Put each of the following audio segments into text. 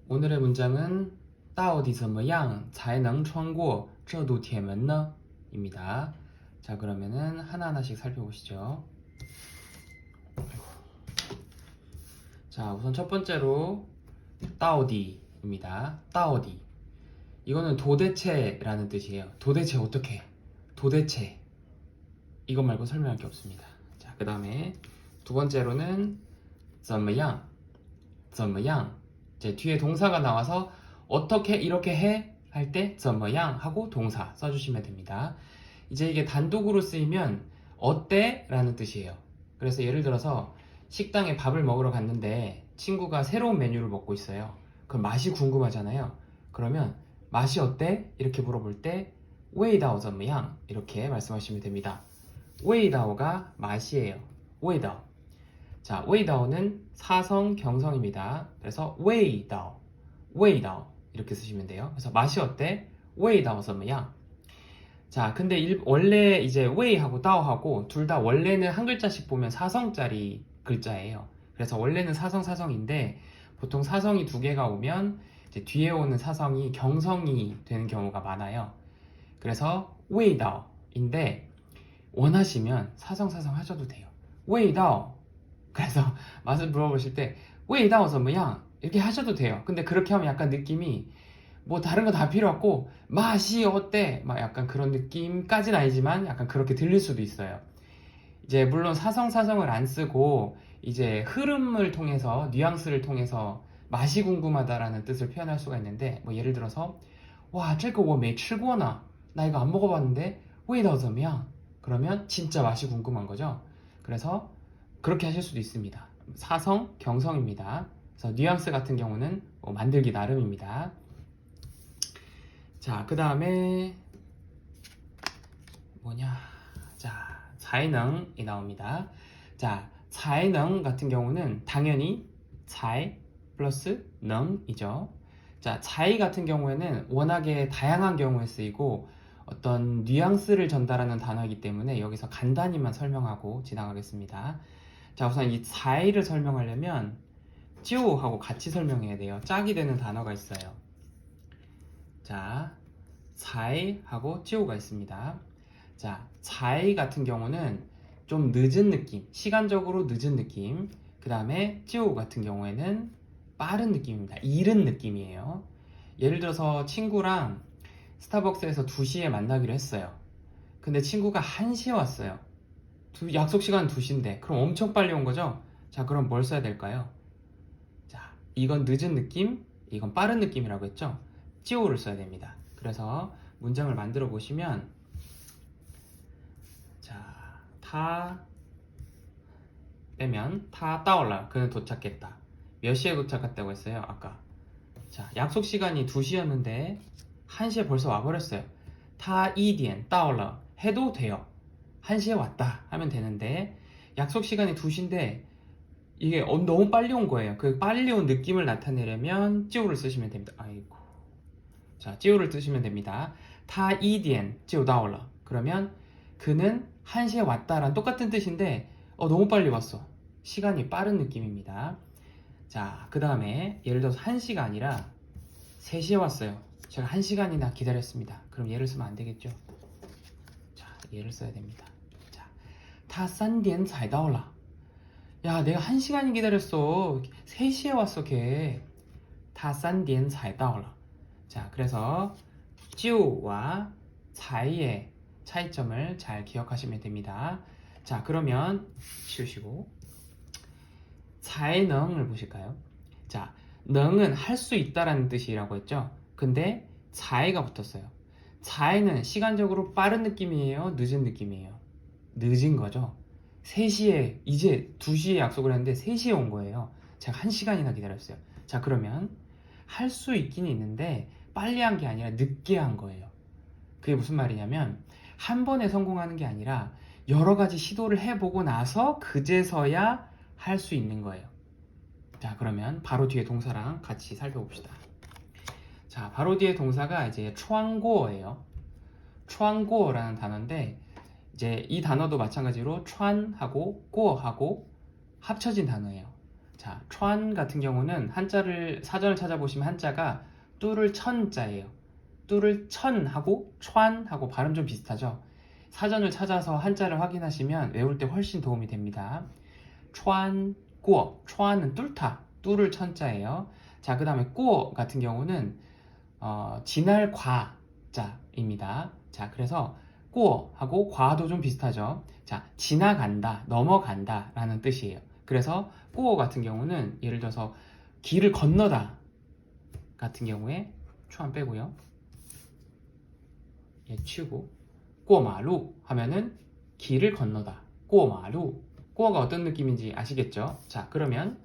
오늘의 문장은 到底怎么样才能穿过这堵铁门呢? 입니다. 자, 그러면은 하나하나씩 살펴보시죠. 자, 우선 첫 번째로 到底입니다. 到底. 이거는 도대체라는 뜻이에요. 도대체 어떻게? 도대체. 이것 말고 설명할 게 없습니다. 자, 그 다음에 두 번째로는 怎么样?이제 뒤에 동사가 나와서 어떻게 이렇게 해? 할 때 怎么样 하고 동사 써주시면 됩니다. 이제 이게 단독으로 쓰이면 어때? 라는 뜻이에요. 그래서 예를 들어서 식당에 밥을 먹으러 갔는데 친구가 새로운 메뉴를 먹고 있어요. 그럼 맛이 궁금하잖아요. 그러면 맛이 어때? 이렇게 물어볼 때 味道怎么样 이렇게 말씀하시면 됩니다. 味道가 맛이에요. 味道. 자, 味道는 사성, 경성입니다. 그래서 味道, 味道 이렇게 쓰시면 돼요. 그래서 맛이 어때? 味道怎么样? 자, 근데 원래 이제 味하고 道하고 둘 다 원래는 한 글자씩 보면 사성짜리 글자예요. 그래서 원래는 사성인데 보통 사성이 두 개가 오면 이제 뒤에 오는 사성이 경성이 되는 경우가 많아요. 그래서 味道인데 원하시면 사성 하셔도 돼요. 味道 그래서 맛을 물어보실 때 味道怎么样? 이렇게 하셔도 돼요. 근데 그렇게 하면 약간 느낌이 뭐 다른 거 다 필요 없고 맛이 어때? 막 약간 그런 느낌까지는 아니지만 약간 그렇게 들릴 수도 있어요. 이제 물론 사성을 안 쓰고 이제 흐름을 통해서 뉘앙스를 통해서 맛이 궁금하다라는 뜻을 표현할 수가 있는데 뭐 예를 들어서 와, 这个我没吃过呢. 나 이거 안 먹어봤는데 味道怎么样? 그러면 진짜 맛이 궁금한 거죠. 그래서 그렇게 하실 수도 있습니다. 사성, 경성입니다. 그래서 뉘앙스 같은 경우는 만들기 나름입니다. 자, 그 다음에 자, 才能이 나옵니다. 자, 才能 같은 경우는 당연히 才 플러스 能이죠. 자, 才 같은 경우에는 워낙에 다양한 경우에 쓰이고 어떤 뉘앙스를 전달하는 단어이기 때문에 여기서 간단히만 설명하고 지나가겠습니다. 자, 우선 이 才를 설명하려면 就하고 같이 설명해야 돼요. 짝이 되는 단어가 있어요. 자, 才하고 就가 있습니다. 자, 才 같은 경우는 좀 늦은 느낌, 시간적으로 늦은 느낌. 그 다음에 就 같은 경우에는 빠른 느낌입니다. 이른 느낌이에요. 예를 들어서 친구랑 스타벅스에서 2시에 만나기로 했어요. 근데 친구가 1시에 왔어요. 약속 시간 2시인데 그럼 엄청 빨리 온 거죠? 자, 그럼 뭘 써야 될까요? 자, 이건 늦은 느낌, 이건 빠른 느낌이라고 했죠? 就를 써야 됩니다. 그래서 문장을 만들어 보시면 자, 타 빼면 타 따올라 그는 도착했다. 몇 시에 도착했다고 했어요? 아까. 자, 약속 시간이 2시였는데 1시에 벌써 와버렸어요. 타 이디엔 따올라 해도 돼요. 1시에 왔다 하면 되는데 약속 시간이 2시인데 이게 너무 빨리 온 거예요. 그 빨리 온 느낌을 나타내려면 就를 쓰시면 됩니다. 아이고. 자, 就를 쓰시면 됩니다. 타 이디엔 就到了 그러면 그는 1시에 왔다란 똑같은 뜻인데 너무 빨리 왔어. 시간이 빠른 느낌입니다. 자, 그 다음에 예를 들어서 1시가 아니라 3시에 왔어요. 제가 1시간이나 기다렸습니다. 그럼 얘를 쓰면 안 되겠죠? 자, 얘를 써야 됩니다. 자, 他3点才到了 야, 내가 1시간 기다렸어. 3시에 왔어, 걔. 他3点才到了 자, 그래서 就와 才의 차이점을 잘 기억하시면 됩니다. 자, 그러면 치우시고 才能을 보실까요? 자, 능은 할 수 있다라는 뜻이라고 했죠? 근데 才가 붙었어요. 才는 시간적으로 빠른 느낌이에요? 늦은 느낌이에요? 늦은 거죠? 3시에 이제 2시에 약속을 했는데 3시에 온 거예요. 제가 1시간이나 기다렸어요. 자, 그러면 할 수 있긴 있는데 빨리 한 게 아니라 늦게 한 거예요. 그게 무슨 말이냐면 한 번에 성공하는 게 아니라 여러 가지 시도를 해보고 나서 그제서야 할 수 있는 거예요. 자, 그러면 바로 뒤에 동사랑 같이 살펴봅시다. 자, 바로 뒤에 동사가 이제 추앙고어예요. 추앙고어라는 단어인데 이제 이 단어도 마찬가지로 추안하고 꼬어하고 합쳐진 단어예요. 자, 천 같은 경우는 한자를 사전을 찾아보시면 한자가 뚜를 천자예요. 뚜를 천하고 촨하고 발음 좀 비슷하죠. 사전을 찾아서 한자를 확인하시면 외울 때 훨씬 도움이 됩니다. 촨, 꾸어, 촨은 뚫다, 뚜를 천자예요. 자, 그 다음에 꾸어 같은 경우는 지날 과자입니다. 자, 그래서 꾸어하고 과도 좀 비슷하죠. 자, 지나간다, 넘어간다 라는 뜻이에요. 그래서 꾸어 같은 경우는 예를 들어서 길을 건너다 같은 경우에 촨 빼고요. 예, 치우고 꾸어마루 하면은 길을 건너다. 꾸어마루. 꾸어가 어떤 느낌인지 아시겠죠? 자, 그러면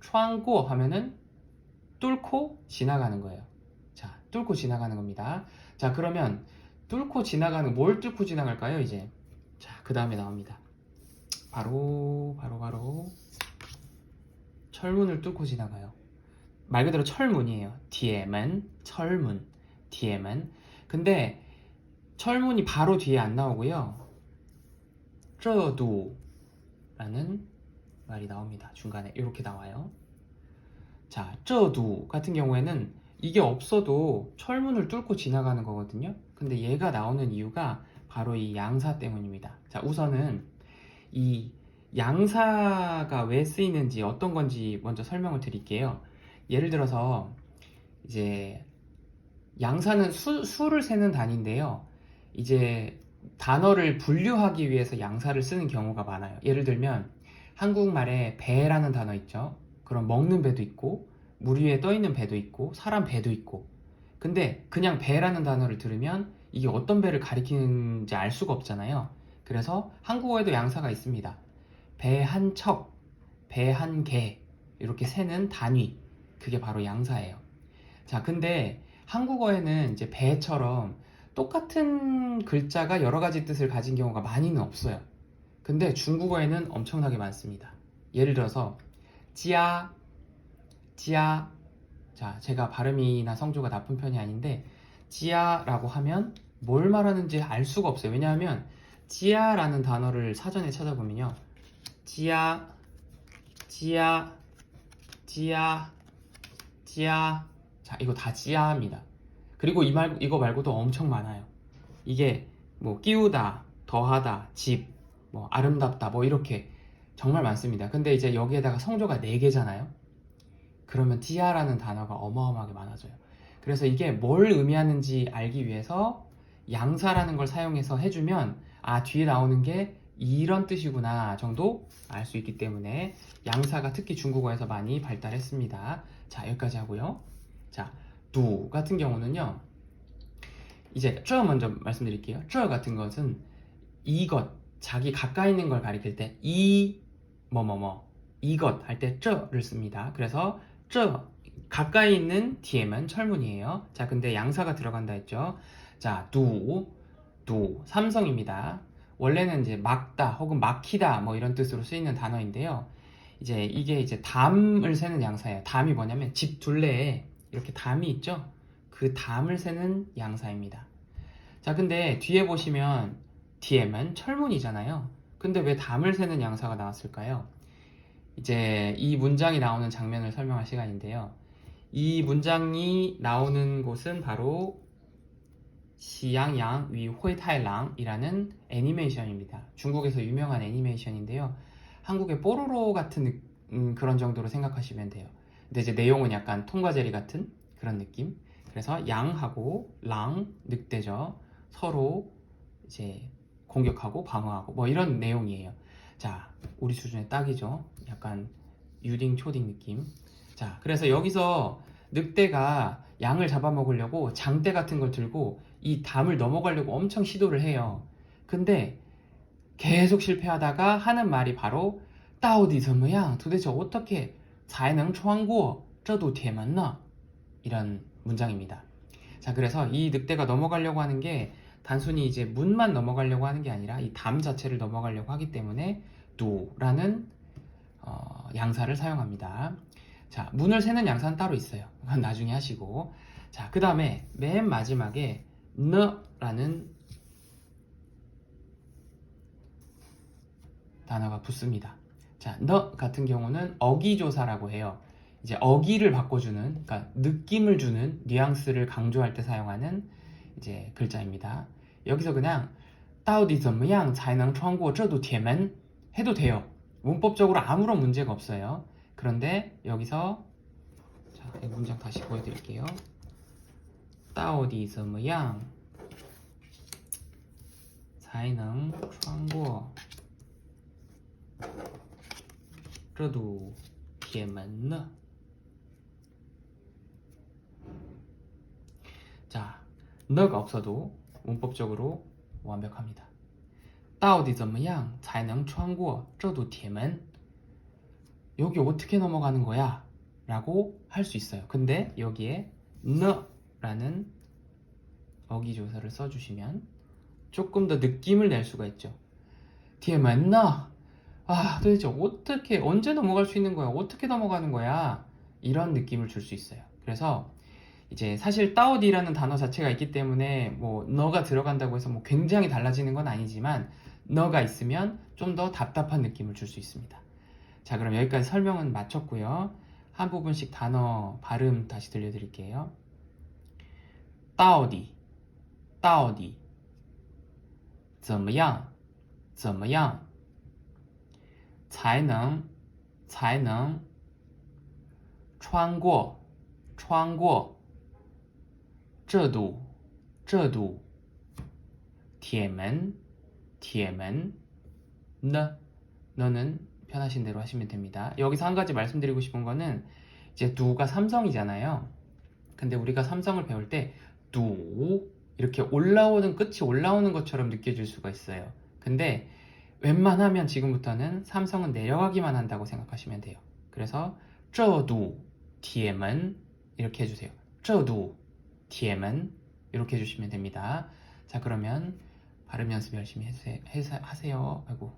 촨꾸어 하면은 뚫고 지나가는 거예요. 자, 뚫고 지나가는 겁니다. 자, 그러면 뭘 뚫고 지나갈까요, 이제? 자, 그 다음에 나옵니다. 바로 철문을 뚫고 지나가요. 말 그대로 철문이에요. 뒤에만 철문, 뒤에만. 근데 철문이 바로 뒤에 안 나오고요. 쩌두 라는 말이 나옵니다. 중간에 이렇게 나와요. 자, 쩌두 같은 경우에는 이게 없어도 철문을 뚫고 지나가는 거거든요. 근데 얘가 나오는 이유가 바로 이 양사 때문입니다. 자, 우선은 이 양사가 왜 쓰이는지 어떤 건지 먼저 설명을 드릴게요. 예를 들어서 이제 양사는 수를 세는 단위인데요. 이제 단어를 분류하기 위해서 양사를 쓰는 경우가 많아요. 예를 들면 한국말에 배라는 단어 있죠. 그럼 먹는 배도 있고 물 위에 떠 있는 배도 있고 사람 배도 있고. 근데 그냥 배라는 단어를 들으면 이게 어떤 배를 가리키는지 알 수가 없잖아요. 그래서 한국어에도 양사가 있습니다. 배 한 척, 배 한 개 이렇게 세는 단위. 그게 바로 양사예요. 자, 근데 한국어에는 이제 배처럼 똑같은 글자가 여러 가지 뜻을 가진 경우가 많이는 없어요. 근데 중국어에는 엄청나게 많습니다. 예를 들어서 지아, 지아. 자, 제가 발음이나 성조가 나쁜 편이 아닌데 지아라고 하면 뭘 말하는지 알 수가 없어요. 왜냐하면 지아라는 단어를 사전에 찾아보면요. 지아, 지아, 지아, 지아. 자, 이거 다 지아입니다. 그리고 이거 말고도 엄청 많아요. 이게 뭐 끼우다, 더하다, 집, 뭐 아름답다, 뭐 이렇게 정말 많습니다. 근데 이제 여기에다가 성조가 4개잖아요. 그러면 디아라는 단어가 어마어마하게 많아져요. 그래서 이게 뭘 의미하는지 알기 위해서 양사라는 걸 사용해서 해주면 뒤에 나오는 게 이런 뜻이구나 정도 알 수 있기 때문에 양사가 특히 중국어에서 많이 발달했습니다. 자, 여기까지 하고요. 자, 두 같은 경우는요. 이제 저 먼저 말씀드릴게요. 저 같은 것은 이것, 자기 가까이 있는 걸 가리킬 때 뭐뭐뭐 이것 할 때 저를 씁니다. 그래서 저 가까이 있는 뒤에만 철문이에요. 자, 근데 양사가 들어간다 했죠. 자, 두 삼성입니다. 원래는 이제 막다 혹은 막히다 뭐 이런 뜻으로 쓰이는 단어인데요. 이제 이게 이제 담을 세는 양사예요. 담이 뭐냐면 집 둘레에 이렇게 담이 있죠. 그 담을 세는 양사입니다. 자, 근데 뒤에 보시면 뒤에만 철문이잖아요. 근데 왜 담을 세는 양사가 나왔을까요? 이제 이 문장이 나오는 장면을 설명할 시간인데요. 이 문장이 나오는 곳은 바로 시양양 위 회탈랑이라는 애니메이션입니다. 중국에서 유명한 애니메이션인데요. 한국의 뽀로로 같은 그런 정도로 생각하시면 돼요. 근데 이제 내용은 약간 톰과 제리 같은 그런 느낌. 그래서 양하고 랑 늑대죠. 서로 이제 공격하고 방어하고 뭐 이런 내용이에요. 자, 우리 수준의 딱이죠. 약간 유딩 초딩 느낌. 자, 그래서 여기서 늑대가 양을 잡아먹으려고 장대 같은 걸 들고 이 담을 넘어가려고 엄청 시도를 해요. 근데 계속 실패하다가 하는 말이 바로 到底怎么样? 도대체 어떻게 才能穿过这堵铁门呢? 이런 문장입니다. 자, 그래서 이 늑대가 넘어가려고 하는 게 단순히 이제 문만 넘어가려고 하는 게 아니라 이 담 자체를 넘어가려고 하기 때문에 두라는 양사를 사용합니다. 자, 문을 세는 양사는 따로 있어요. 그건 나중에 하시고. 자, 그 다음에 맨 마지막에 너라는 단어가 붙습니다. 자, 너 같은 경우는 어기조사라고 해요. 이제 어기를 바꿔주는, 그러니까 느낌을 주는 뉘앙스를 강조할 때 사용하는 이제 글자입니다. 여기서 그냥 到底怎么样才能穿过这堵铁门 해도 돼요. 문법적으로 아무런 문제가 없어요. 그런데 여기서 자, 이 문장 다시 보여드릴게요. 到底怎么样才能穿过这堵铁门呢? 자, 너가 없어도 문법적으로 완벽합니다. 到底怎么样才能穿过这堵铁门? 여기 어떻게 넘어가는 거야? 라고 할 수 있어요. 근데 여기에 너라는 어기조사를 써주시면 조금 더 느낌을 낼 수가 있죠. 뒤에 만나? 아, 도대체 어떻게, 언제 넘어갈 수 있는 거야? 어떻게 넘어가는 거야? 이런 느낌을 줄 수 있어요. 그래서 이제 사실 따오디라는 단어 자체가 있기 때문에 뭐 너가 들어간다고 해서 뭐 굉장히 달라지는 건 아니지만 너가 있으면 좀 더 답답한 느낌을 줄 수 있습니다. 자, 그럼 여기까지 설명은 마쳤고요. 한 부분씩 단어 발음 다시 들려드릴게요. 따오디, 따오디, 怎么样,怎么样,才能,才能,穿过,穿过,这堵,这堵,铁门,铁门, 너는 편하신 대로 하시면 됩니다. 여기서 한 가지 말씀드리고 싶은 거는 이제 두가 삼성이잖아요. 근데 우리가 삼성을 배울 때 두 이렇게 올라오는 끝이 올라오는 것처럼 느껴질 수가 있어요. 근데 웬만하면 지금부터는 삼성은 내려가기만 한다고 생각하시면 돼요. 그래서 这堵铁门 이렇게 해주세요. 这堵铁门 이렇게 해주시면 됩니다. 자, 그러면 발음 연습 열심히 하세요. 아이고.